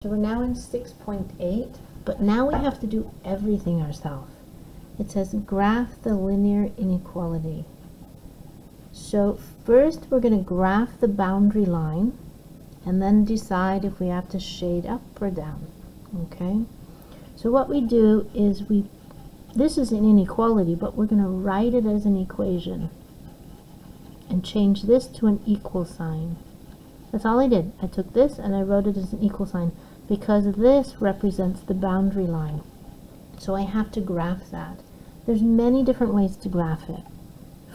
So we're now in 6.8, but now we have to do everything ourselves. It says graph the linear inequality. So first we're going to graph the boundary line and then decide if we have to shade up or down. Okay? So what we do is this is an inequality, but we're going to write it as an equation and change this to an equal sign. That's all I did. I took this and I wrote it as an equal sign because this represents the boundary line. So I have to graph that. There's many different ways to graph it.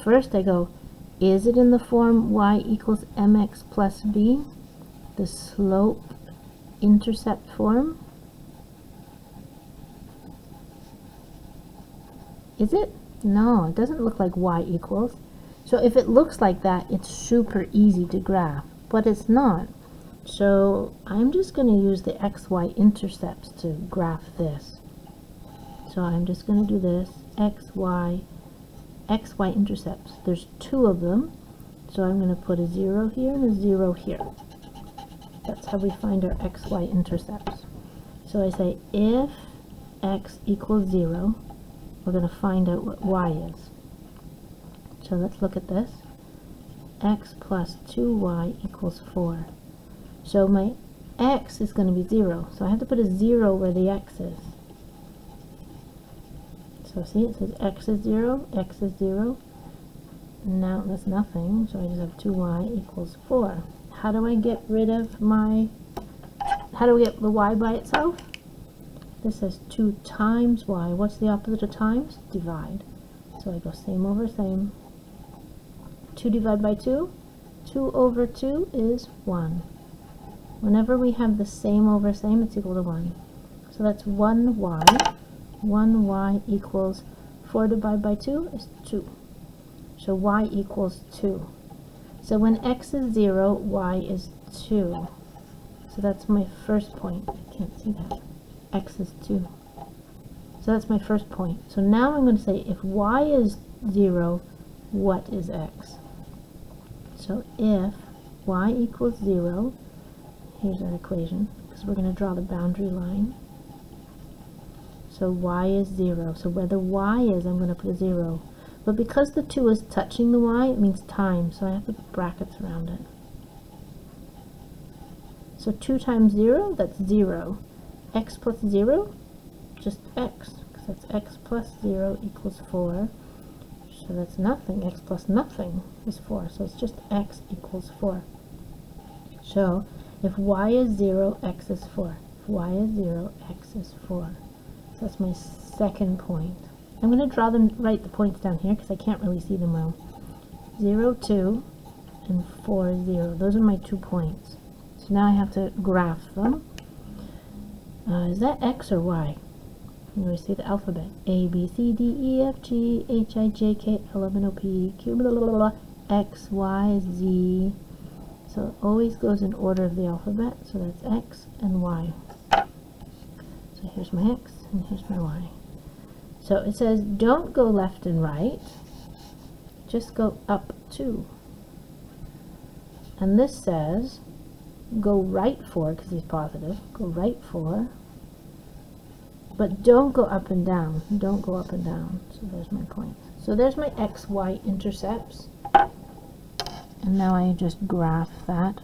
First I go, is it in the form y equals mx plus b, the slope intercept form? Is it? No, it doesn't look like y equals. So if it looks like that, it's super easy to graph, but it's not. So I'm just going to use the xy intercepts to graph this. So I'm just going to do this, xy intercepts. There's two of them, so I'm going to put a 0 here and a 0 here. That's how we find our xy intercepts. So I say if x equals 0, we're going to find out what y is. So let's look at this. X plus 2y equals 4. So my x is going to be 0. So I have to put a 0 where the x is. So see, it says x is 0, x is 0. Now that's nothing, so I just have 2y equals 4. How do I get rid of how do we get the y by itself? This says 2 times y. What's the opposite of times? Divide. So I go same over same. 2 divided by 2? 2 over 2 is 1. Whenever we have the same over same, it's equal to 1. So that's 1y. 1y equals 4 divided by 2 is 2. So y equals 2. So when x is 0, y is 2. So that's my first point. I can't see that. X is 2. So that's my first point. So now I'm going to say if y is 0, what is x? So if y equals 0, here's our equation, because we're going to draw the boundary line. So y is 0. So where the y is, I'm going to put a 0. But because the 2 is touching the y, it means time, so I have to put brackets around it. So 2 times 0, that's 0. X plus 0, just x, because that's x plus 0 equals 4. So that's nothing. X plus nothing is 4. So it's just x equals 4. So if y is 0, x is 4. If y is 0, x is 4. So that's my second point. I'm going to write the points down here because I can't really see them well. 0, 2, and 4, 0. Those are my 2 points. So now I have to graph them. Is that x or y? I'm going to say the alphabet. A, B, C, D, E, F, G, H, I, J, K, L, M, N, O, P, Q, blah, blah, blah, blah, X, Y, Z. So it always goes in order of the alphabet. So that's X and Y. So here's my X and here's my Y. So it says don't go left and right. Just go up 2. And this says go right 4, because he's positive. Go right 4. But don't go up and down. Don't go up and down. So there's my point. So there's my x, y intercepts. And now I just graph that.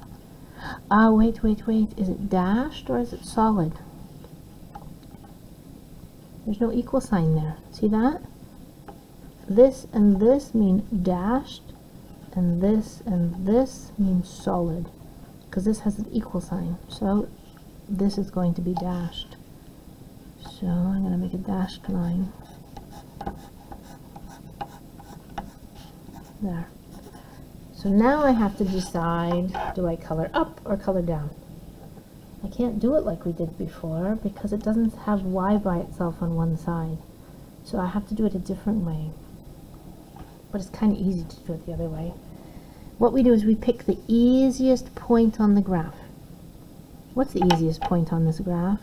Wait. Is it dashed or is it solid? There's no equal sign there. See that? This and this mean dashed, and this means solid, because this has an equal sign. So this is going to be dashed. So I'm going to make a dashed line. There. So now I have to decide, do I color up or color down? I can't do it like we did before because it doesn't have y by itself on one side. So I have to do it a different way. But it's kind of easy to do it the other way. What we do is we pick the easiest point on the graph. What's the easiest point on this graph?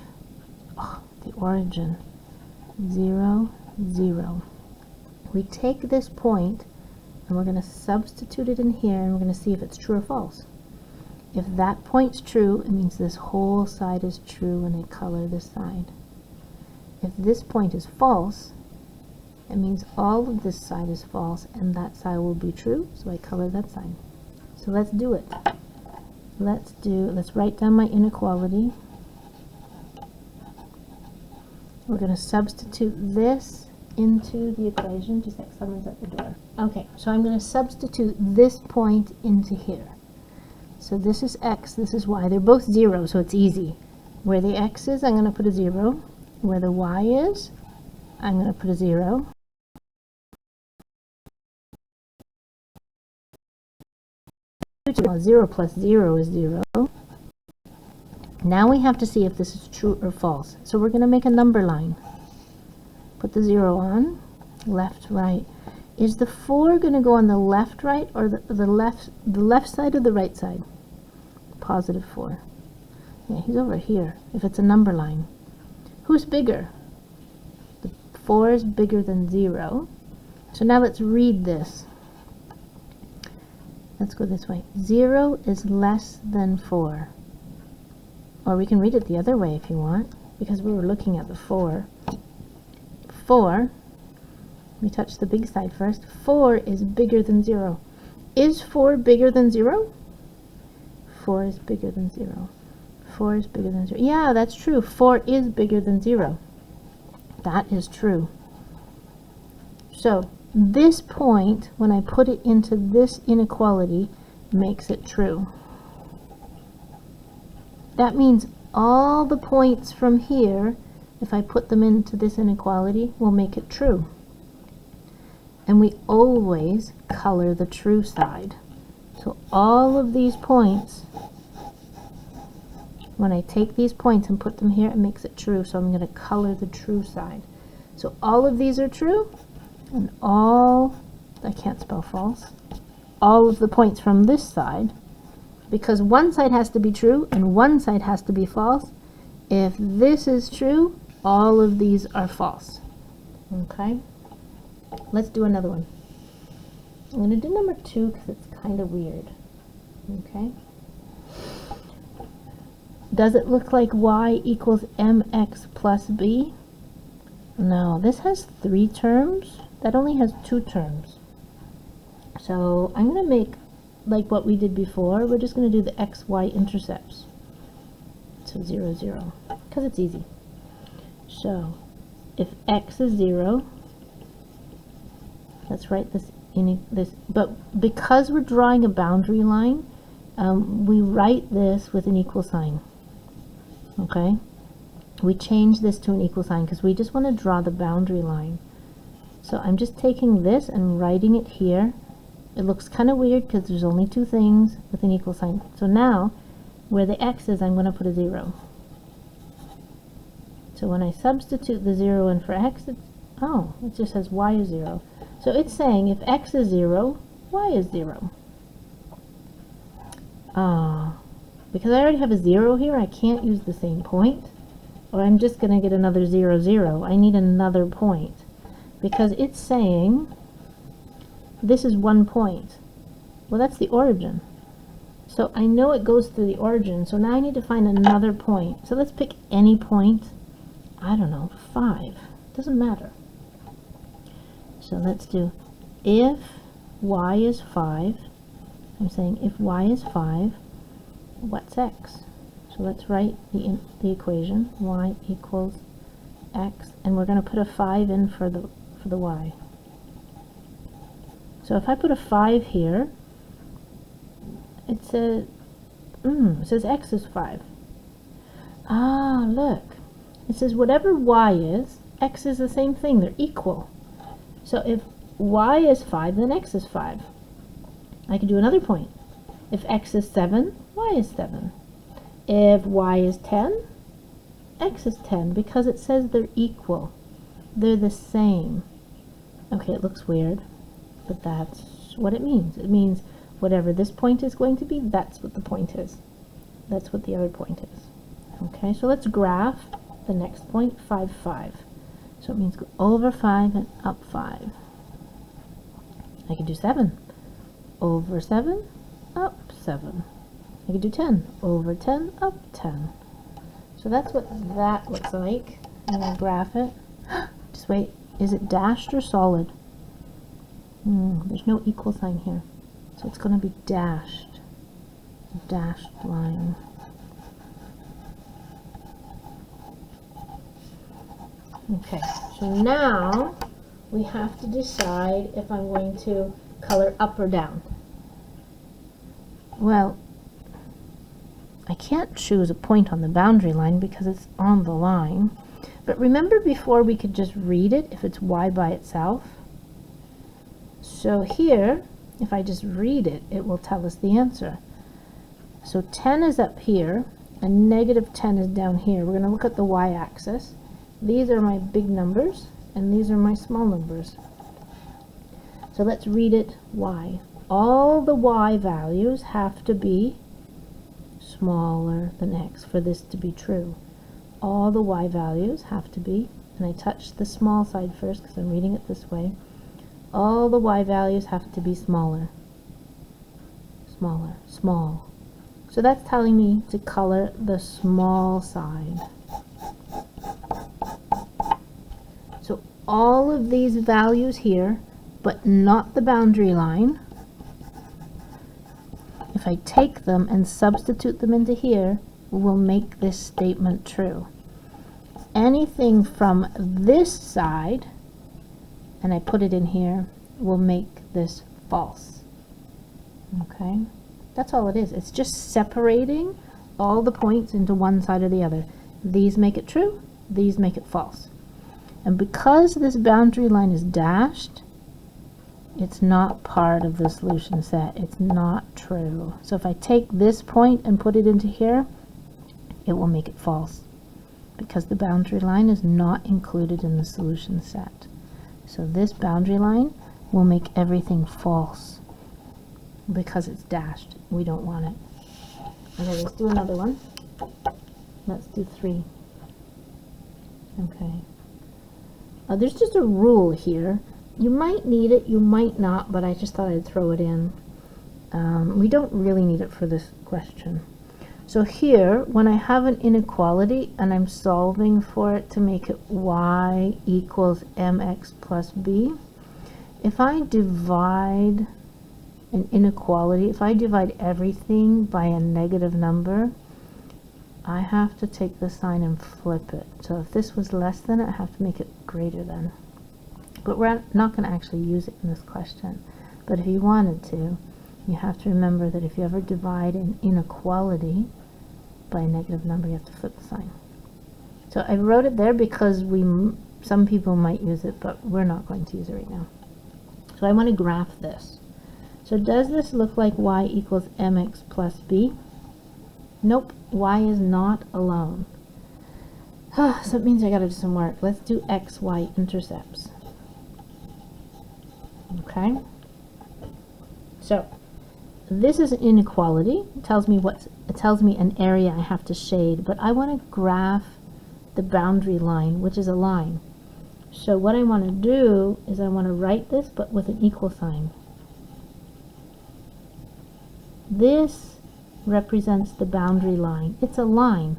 Oh, the origin. 0, 0. We take this point and we're going to substitute it in here and we're going to see if it's true or false. If that point's true, it means this whole side is true and I color this side. If this point is false, it means all of this side is false and that side will be true, so I color that side. So let's do it. Let's write down my inequality. We're going to substitute this into the equation, just like someone's at the door. Okay, so I'm going to substitute this point into here. So this is x, this is y. They're both 0, so it's easy. Where the x is, I'm going to put a 0. Where the y is, I'm going to put a 0. Well, 0 plus 0 is 0. Now we have to see if this is true or false. So we're going to make a number line. Put the 0 on, left, right. Is the 4 going to go on the left, right, or the left side or the right side? Positive 4. Yeah, he's over here, if it's a number line. Who's bigger? The 4 is bigger than 0. So now let's read this. Let's go this way. 0 is less than 4. Or we can read it the other way if you want, because we were looking at the 4. 4, we touch the big side first. 4 is bigger than 0. Is 4 bigger than 0? 4 is bigger than 0. 4 is bigger than 0. Yeah, that's true. 4 is bigger than 0. That is true. So this point, when I put it into this inequality, makes it true. That means all the points from here, if I put them into this inequality, will make it true. And we always color the true side. So all of these points, when I take these points and put them here, it makes it true. So I'm going to color the true side. So all of these are true, and all, I can't spell false, all of the points from this side, because one side has to be true and one side has to be false. If this is true, all of these are false. Okay? Let's do another one. I'm going to do number 2 because it's kind of weird. Okay? Does it look like y equals mx plus b? No, this has 3 terms. That only has 2 terms. So I'm going to make like what we did before. We're just going to do the x, y intercepts. So 0, 0, because it's easy. So if x is 0, let's write this in this, but because we're drawing a boundary line, we write this with an equal sign. Okay? We change this to an equal sign because we just want to draw the boundary line. So I'm just taking this and writing it here. It looks kind of weird because there's only 2 things with an equal sign. So now, where the x is, I'm going to put a 0. So when I substitute the 0 in for x, it just says y is 0. So it's saying if x is 0, y is 0. Because I already have a 0 here, I can't use the same point. Or I'm just going to get another 0, 0. I need another point. Because it's saying this is 1 point. Well, that's the origin. So I know it goes through the origin. So now I need to find another point. So let's pick any point. I don't know, 5. Doesn't matter. So let's do if y is 5. I'm saying if y is 5, what's x? So let's write the equation. Y equals x. And we're going to put a 5 in for the y. So if I put a 5 here, it says x is 5. Ah, look. It says whatever y is, x is the same thing. They're equal. So if y is 5, then x is 5. I can do another point. If x is 7, y is 7. If y is 10, x is 10, because it says they're equal. They're the same. Okay, it looks weird, but that's what it means. It means whatever this point is going to be, that's what the point is. That's what the other point is. Okay, so let's graph the next point, 5, 5. So it means go over 5 and up 5. I can do 7. Over 7, up 7. I could do 10 over 10 up 10. So that's what that looks like. I'm going to graph it. Just wait, is it dashed or solid? There's no equal sign here. So it's going to be dashed. A dashed line. Okay, so now we have to decide if I'm going to color up or down. Well, I can't choose a point on the boundary line because it's on the line. But remember before we could just read it if it's y by itself? So here, if I just read it, it will tell us the answer. So 10 is up here, and negative 10 is down here. We're going to look at the y-axis. These are my big numbers, and these are my small numbers. So let's read it y. All the y values have to be smaller than x for this to be true. All the y values have to be, and I touch the small side first because I'm reading it this way, all the y values have to be smaller. Smaller, small. So that's telling me to color the small side. So all of these values here, but not the boundary line, if I take them and substitute them into here, will make this statement true. Anything from this side, and I put it in here, will make this false. Okay? That's all it is. It's just separating all the points into one side or the other. These make it true, these make it false. And because this boundary line is dashed, it's not part of the solution set. It's not true. So if I take this point and put it into here, it will make it false because the boundary line is not included in the solution set. So this boundary line will make everything false because it's dashed. We don't want it. Okay, let's do another one. Let's do 3. Okay. There's just a rule here. You might need it, you might not, but I just thought I'd throw it in. We don't really need it for this question. So here, when I have an inequality and I'm solving for it to make it y equals mx plus b, if I divide an inequality, if I divide everything by a negative number, I have to take the sign and flip it. So if this was less than, I have to make it greater than. But we're not going to actually use it in this question. But if you wanted to, you have to remember that if you ever divide an inequality by a negative number, you have to flip the sign. So I wrote it there because some people might use it, but we're not going to use it right now. So I want to graph this. So does this look like y equals mx plus b? Nope, y is not alone. So it means I got to do some work. Let's do x, y intercepts. Okay, so this is an inequality. It tells me an area I have to shade, but I want to graph the boundary line, which is a line. So what I want to do is I want to write this, but with an equal sign. This represents the boundary line. It's a line,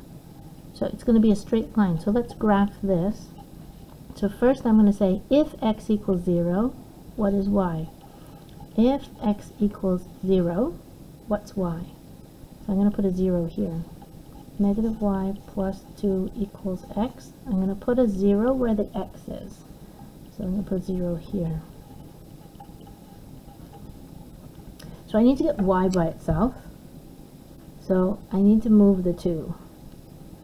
so it's going to be a straight line. So let's graph this. So first I'm going to say if x equals 0, what is y? If x equals 0, what's y? So I'm going to put a 0 here. Negative y plus 2 equals x. I'm going to put a 0 where the x is. So I'm going to put 0 here. So I need to get y by itself. So I need to move the 2.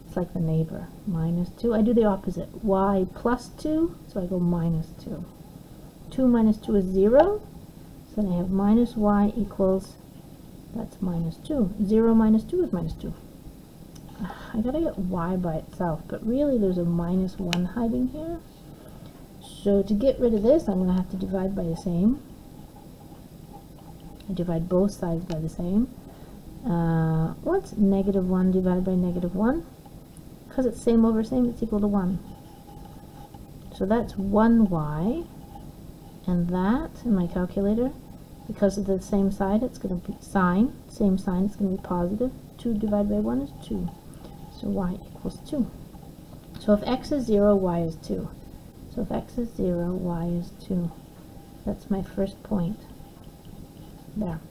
It's like the neighbor. Minus 2. I do the opposite. Y plus 2, so I go minus 2. 2 minus 2 is 0. So then I have minus y equals, that's minus 2. 0 minus 2 is minus 2. I gotta get y by itself, but really there's a minus 1 hiding here. So to get rid of this, I'm gonna have to divide by the same. I divide both sides by the same. What's negative 1 divided by negative 1? Because it's same over same, it's equal to 1. So that's 1y, and that, in my calculator, Because of the same side, it's going to be sine. Same sign, it's going to be positive. 2 divided by 1 is 2. So y equals 2. So if x is 0, y is 2. So if x is 0, y is 2. That's my first point. There.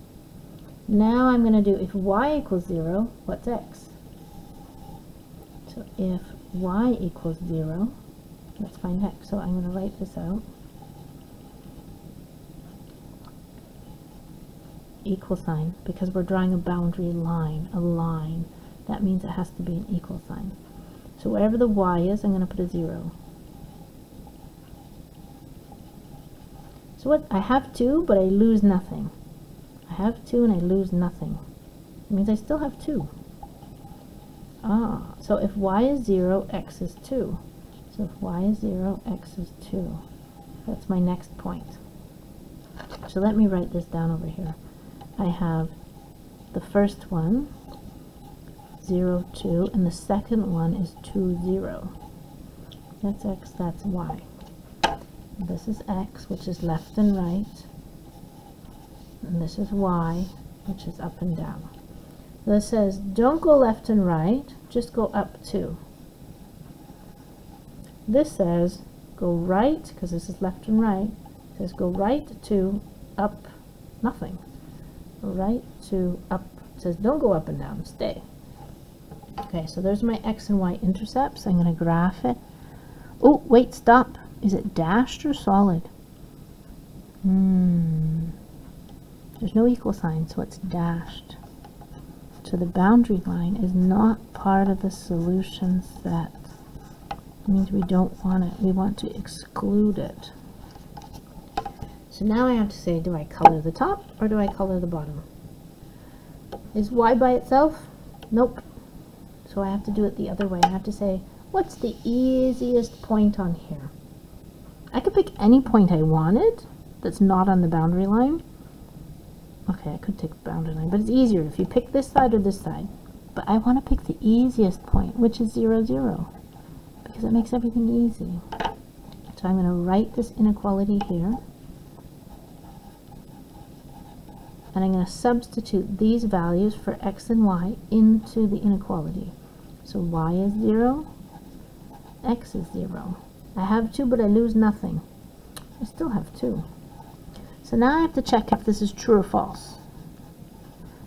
Now I'm going to do, if y equals 0, what's x? So if y equals 0, let's find x. So I'm going to write this out. Equal sign, because we're drawing a boundary line, a line. That means it has to be an equal sign. So wherever the y is, I'm going to put a 0. So what? I have 2, but I lose nothing. I have 2 and I lose nothing. It means I still have 2. So if y is 0, x is 2. So if y is 0, x is 2. That's my next point. So let me write this down over here. I have the first one, 0, 2, and the second one is 2, 0. That's x, that's y. This is x, which is left and right. And this is y, which is up and down. This says, don't go left and right, just go up 2. This says, go right, because this is left and right. It says, go right 2, up nothing. Right to up. It says don't go up and down, stay. Okay, so there's my x and y intercepts. I'm going to graph it. Oh, wait, stop. Is it dashed or solid? There's no equal sign, so it's dashed. So the boundary line is not part of the solution set. It means we don't want it. We want to exclude it. So now I have to say, do I color the top or do I color the bottom? Is y by itself? Nope. So I have to do it the other way. I have to say, what's the easiest point on here? I could pick any point I wanted that's not on the boundary line. Okay, I could take the boundary line, but it's easier if you pick this side or this side. But I want to pick the easiest point, which is 0, 0, because it makes everything easy. So I'm going to write this inequality here. And I'm going to substitute these values for x and y into the inequality. So y is 0, x is 0. I have 2, but I lose nothing. I still have 2. So now I have to check if this is true or false.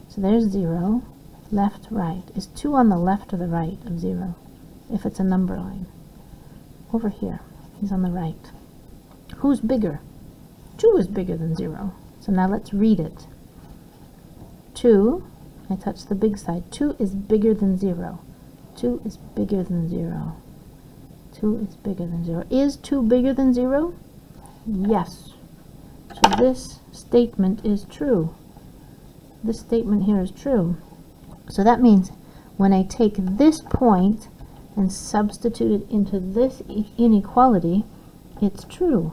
So there's 0, left, right. Is 2 on the left or the right of 0? If it's a number line. Over here, he's on the right. Who's bigger? 2 is bigger than 0. So now let's read it. 2, I touch the big side. 2 is bigger than 0. 2 is bigger than 0. 2 is bigger than 0. Is 2 bigger than 0? Yes. So this statement is true. This statement here is true. So that means when I take this point and substitute it into this inequality, it's true.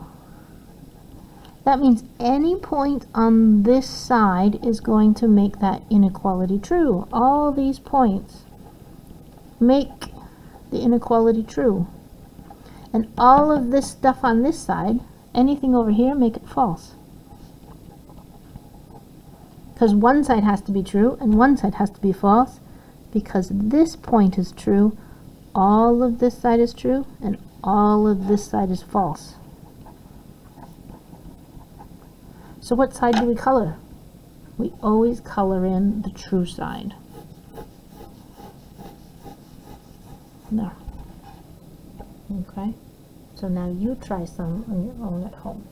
That means any point on this side is going to make that inequality true. All these points make the inequality true. And all of this stuff on this side, anything over here, make it false. Because one side has to be true and one side has to be false. Because this point is true, all of this side is true and all of this side is false. So what side do we color? We always color in the true side. There. Okay? So now you try some on your own at home.